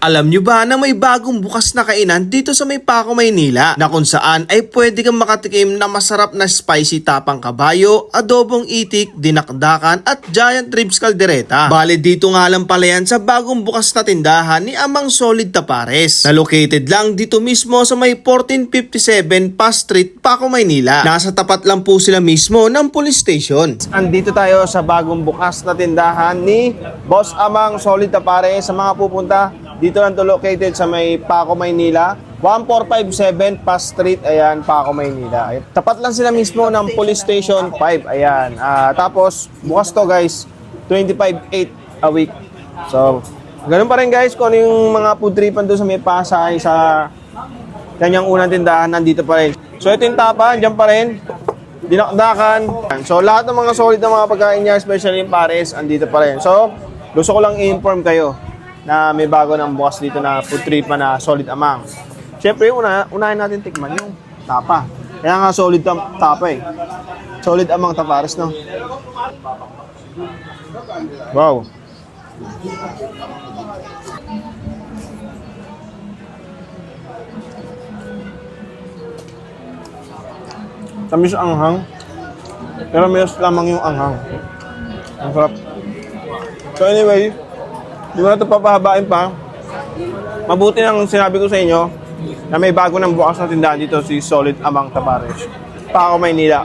Alam nyo ba na may bagong bukas na kainan dito sa may Paco, Maynila na kung saan ay pwede kang makatikim na masarap na spicy tapang kabayo, adobong itik, dinakdakan at giant ribs caldereta. Bale dito nga lang pala yan sa bagong bukas na tindahan ni Amang Solid Tapares na located lang dito mismo sa may 1457 Pass Street, Paco, Maynila. Nasa tapat lang po sila mismo ng police station. Andito tayo sa bagong bukas na tindahan ni Boss Amang Solid Tapares. Sa mga pupunta dito lang to located sa may Paco, Maynila. 1457 Pass Street, ayan, Paco, Maynila. Tapat lang sila mismo ng Police Station 5, ayan. Tapos, bukas to guys, 25/8 a week. So, ganun pa rin guys, kung ano yung mga food tripan doon sa may Pasay, sa kanyang unang tindahan, nandito pa rin. So, ito yung tapa, dyan pa rin. Dinakdakan. So, lahat ng mga solid na mga pagkain niya, especially yung pares, andito pa rin. So, gusto ko lang i-inform kayo na may bago ng bukas dito na food tripan na Solid Amang. Siyempre, unahin natin tikman yung tapa. Kaya nga solid tapa eh. Solid Amang Tapares, no? Wow. Tamis ang anghang. Pero mayos lamang yung anghang. Ang sarap. So anyway, di mo na ito papahabain pa. Mabuti nang sinabi ko sa inyo na may bago ng bukas na tindahan dito si Solid Amang Tapares, Paco, Maynila.